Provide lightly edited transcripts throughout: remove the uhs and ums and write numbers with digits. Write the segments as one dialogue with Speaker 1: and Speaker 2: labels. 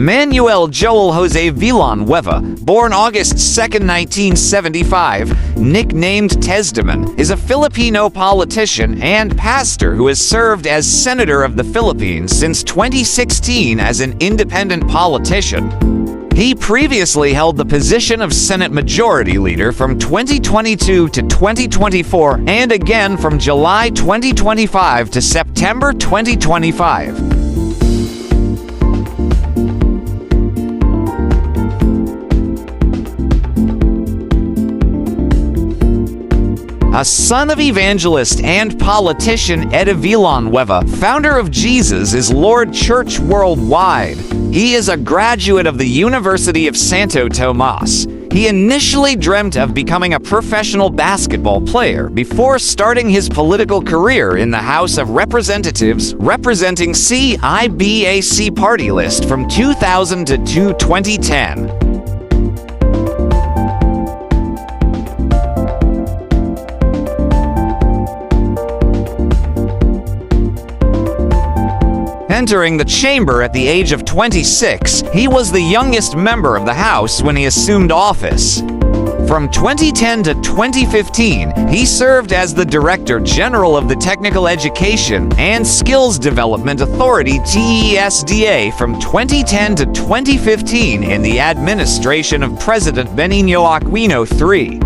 Speaker 1: Manuel Joel Jose Villanueva, born August 2, 1975, nicknamed TESDA, is a Filipino politician and pastor who has served as Senator of the Philippines since 2016 as an independent politician. He previously held the position of Senate Majority Leader from 2022 to 2024 and again from July 2025 to September 2025. A son of Evangelist and politician Villanueva, founder of Jesus is Lord Church Worldwide. He is a graduate of the University of Santo Tomas. He initially dreamt of becoming a professional basketball player before starting his political career in the House of Representatives, representing CIBAC party list from 2000 to 2010. Entering the chamber at the age of 26, he was the youngest member of the House when he assumed office. From 2010 to 2015, he served as the Director General of the Technical Education and Skills Development Authority TESDA from 2010 to 2015 in the administration of President Benigno Aquino III.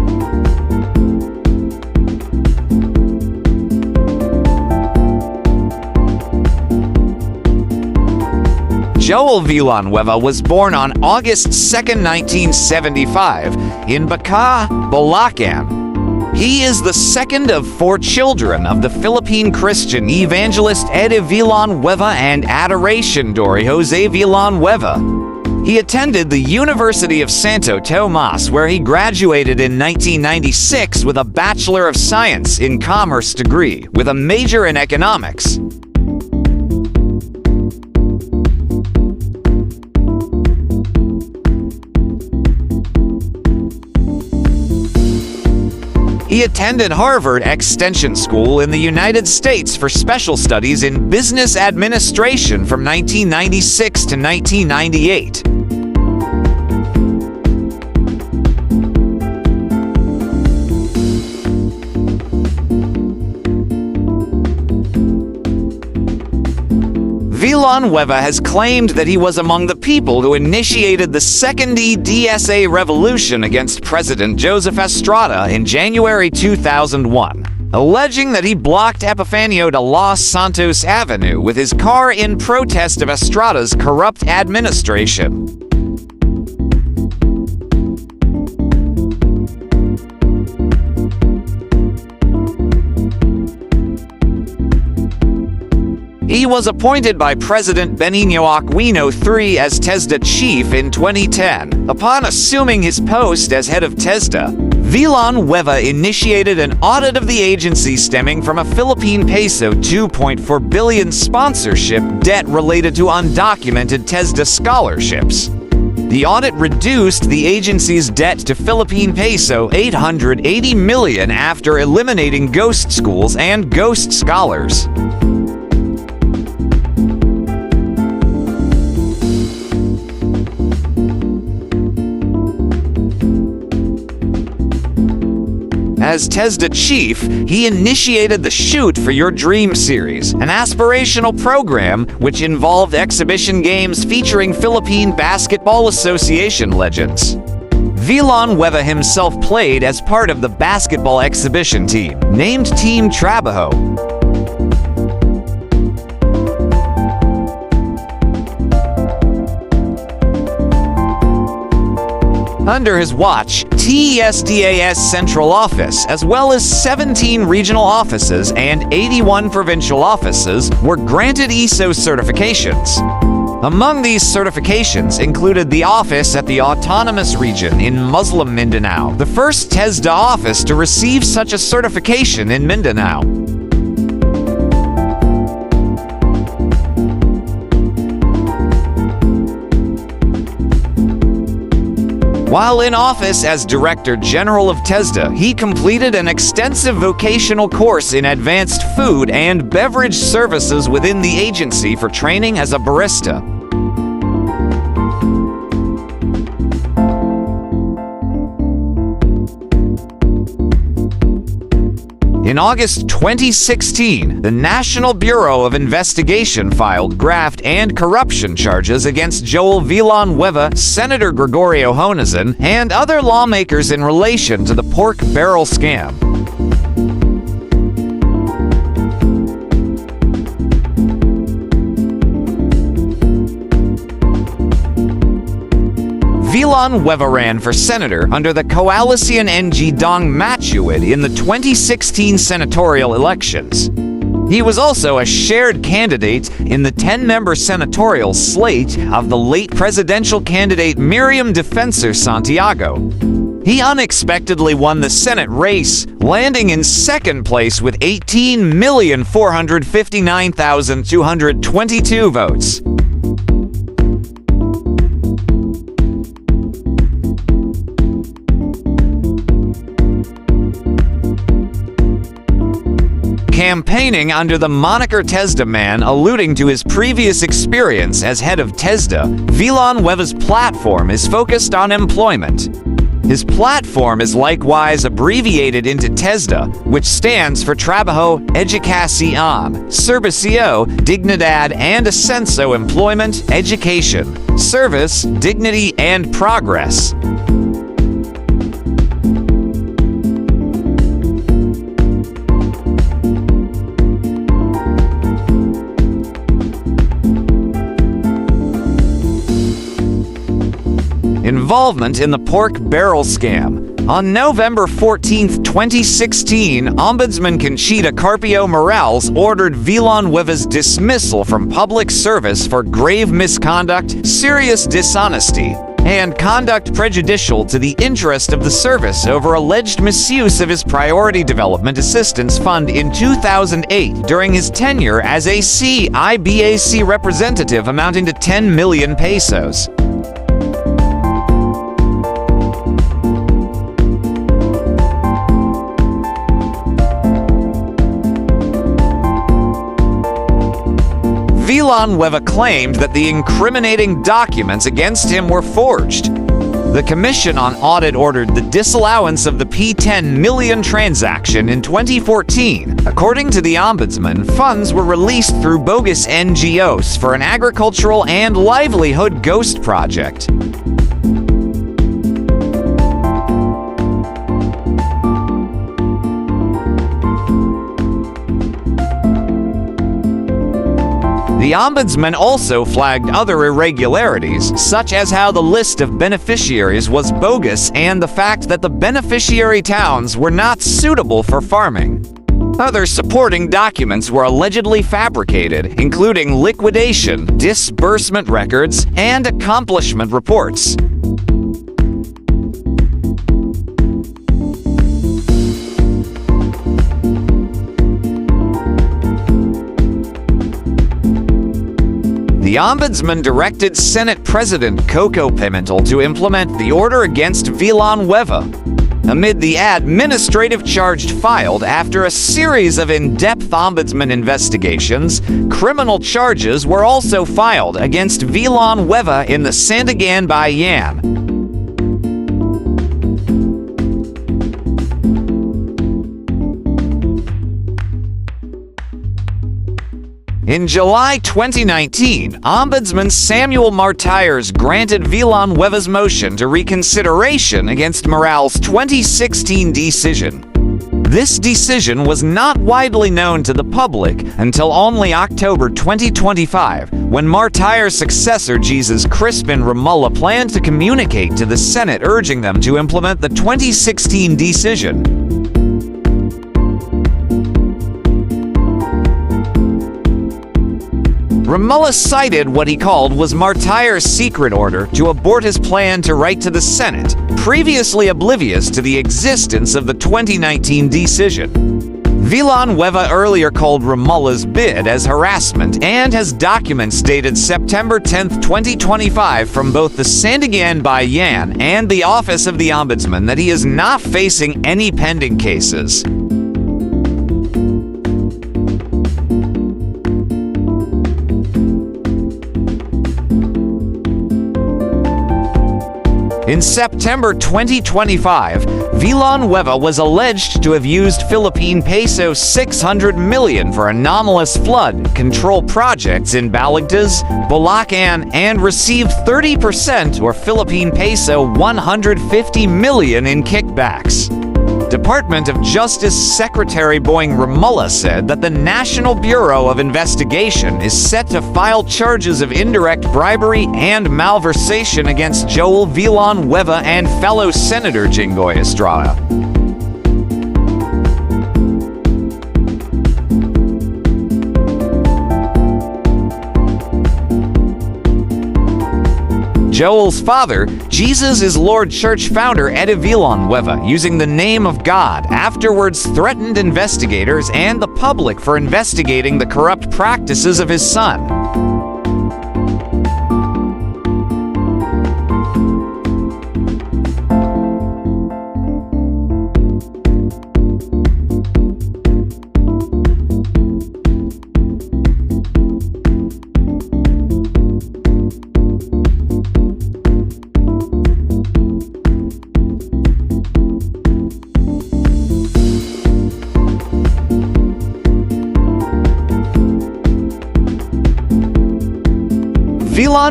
Speaker 1: Joel Villanueva was born on August 2, 1975, in Baca, Bulacan. He is the second of 4 children of the Philippine Christian Evangelist Villanueva and Adoration Dory Jose Villanueva. He attended the University of Santo Tomas, where he graduated in 1996 with a Bachelor of Science in Commerce degree, with a major in economics. He attended Harvard Extension School in the United States for special studies in business administration from 1996 to 1998. Villanueva has claimed that he was among the people who initiated the second EDSA revolution against President Joseph Estrada in January 2001, alleging that he blocked Epifanio de Los Santos Avenue with his car in protest of Estrada's corrupt administration. He was appointed by President Benigno Aquino III as TESDA chief in 2010. Upon assuming his post as head of TESDA, Villanueva initiated an audit of the agency stemming from a Philippine peso 2.4 billion sponsorship debt related to undocumented TESDA scholarships. The audit reduced the agency's debt to Philippine peso 880 million after eliminating ghost schools and ghost scholars. As TESDA chief, he initiated the Shoot for Your Dream series, an aspirational program which involved exhibition games featuring Philippine Basketball Association legends. Villanueva himself played as part of the basketball exhibition team, named Team Trabajo. Under his watch, TESDA's central office, as well as 17 regional offices and 81 provincial offices, were granted ISO certifications. Among these certifications included the office at the Autonomous Region in Muslim Mindanao, the first TESDA office to receive such a certification in Mindanao. While in office as Director General of TESDA, he completed an extensive vocational course in advanced food and beverage services within the agency for training as a barista. In August 2016, the National Bureau of Investigation filed graft and corruption charges against Joel Villanueva, Senator Gregorio Honasan, and other lawmakers in relation to the pork barrel scam. Villanueva ran for senator under the Coalition ng Dong Matuid in the 2016 senatorial elections. He was also a shared candidate in the 10-member senatorial slate of the late presidential candidate Miriam Defensor Santiago. He unexpectedly won the Senate race, landing in second place with 18,459,222 votes. Campaigning under the moniker TESDA man, alluding to his previous experience as head of TESDA, Villanueva's platform is focused on employment. His platform is likewise abbreviated into TESDA, which stands for Trabajo, Educación, Servicio, Dignidad and Ascenso, employment, education, service, dignity, and progress. Involvement in the pork barrel scam. On November 14, 2016, Ombudsman Conchita Carpio Morales ordered Villanueva's dismissal from public service for grave misconduct, serious dishonesty, and conduct prejudicial to the interest of the service over alleged misuse of his Priority Development Assistance Fund in 2008 during his tenure as a CIBAC representative amounting to 10 million pesos. Villanueva claimed that the incriminating documents against him were forged. The Commission on Audit ordered the disallowance of the P10 million transaction in 2014. According to the Ombudsman, funds were released through bogus NGOs for an agricultural and livelihood ghost project. The Ombudsman also flagged other irregularities, such as how the list of beneficiaries was bogus and the fact that the beneficiary towns were not suitable for farming. Other supporting documents were allegedly fabricated, including liquidation, disbursement records, and accomplishment reports. The Ombudsman directed Senate President Coco Pimentel to implement the order against Villanueva amid the administrative charge filed after a series of in-depth Ombudsman investigations. Criminal charges were also filed against Villanueva in the Sandigan Bayan. In July 2019, Ombudsman Samuel Martires granted Villanueva's motion to reconsideration against Morales' 2016 decision. This decision was not widely known to the public until only October 2025, when Martires' successor Jesus Crispin Romulla planned to communicate to the Senate urging them to implement the 2016 decision. Romulla cited what he called was Martires' secret order to abort his plan to write to the Senate, previously oblivious to the existence of the 2019 decision. Villanueva earlier called Romulla's bid as harassment and has documents dated September 10, 2025 from both the Sandigan Bayan and the Office of the Ombudsman that he is not facing any pending cases. In September 2025, Villanueva was alleged to have used Philippine peso 600 million for anomalous flood control projects in Balagtas, Bulacan, and received 30% or Philippine peso 150 million in kickbacks. Department of Justice Secretary Boying Remulla said that the National Bureau of Investigation is set to file charges of indirect bribery and malversation against Joel Villanueva and fellow Senator Jinggoy Estrada. Joel's father, Jesus is Lord Church founder Eddie Villanueva, using the name of God, afterwards threatened investigators and the public for investigating the corrupt practices of his son.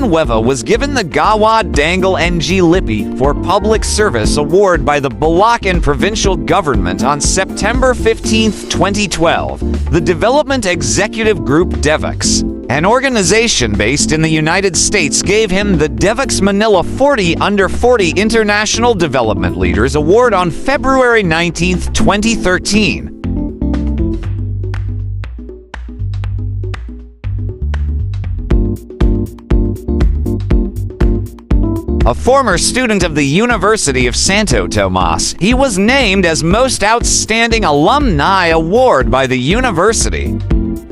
Speaker 1: Villanueva was given the Gawad Dangal NG Lipi for Public Service Award by the Bulacan Provincial Government on September 15, 2012. The Development Executive Group DEVEX, an organization based in the United States, gave him the DEVEX Manila 40 Under 40 International Development Leaders Award on February 19, 2013. A former student of the University of Santo Tomas, he was named as Most Outstanding Alumni Award by the university.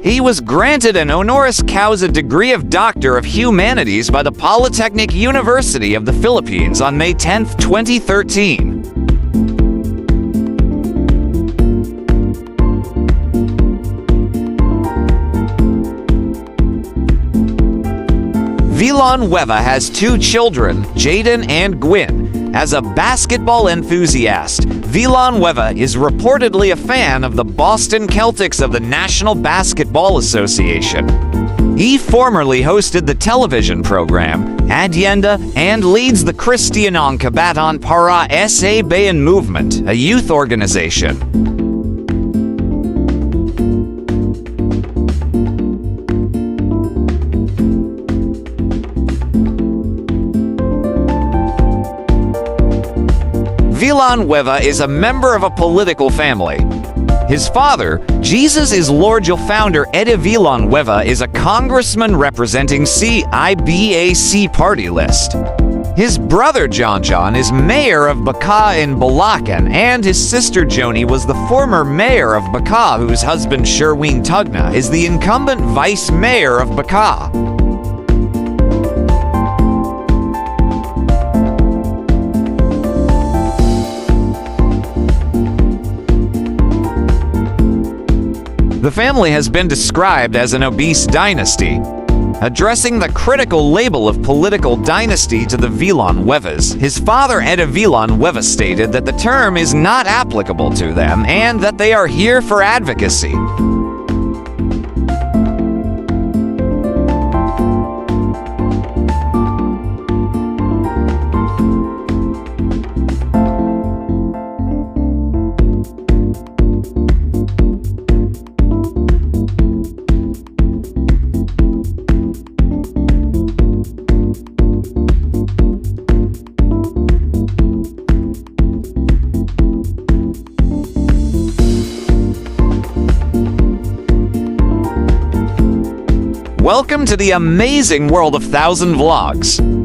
Speaker 1: He was granted an honoris causa degree of Doctor of Humanities by the Polytechnic University of the Philippines on May 10, 2013. Villanueva has two children, Jaden and Gwyn. As a basketball enthusiast, Villanueva is reportedly a fan of the Boston Celtics of the National Basketball Association. He formerly hosted the television program Adienda and leads the Cristianong Kabatan para sa Bayan movement, a youth organization. Villanueva is a member of a political family. His father, Jesus is Lord Joel founder Eddie Villanueva, is a congressman representing CIBAC party list. His brother John is mayor of Baca in Bulacan, and his sister Joni was the former mayor of Baca, whose husband Sherwin Tugna is the incumbent vice mayor of Baca. The family has been described as an obese dynasty, addressing the critical label of political dynasty to the Villanuevas. His father, Eddie Villanueva, stated that the term is not applicable to them and that they are here for advocacy. Welcome to the amazing world of 1000 Vlogs.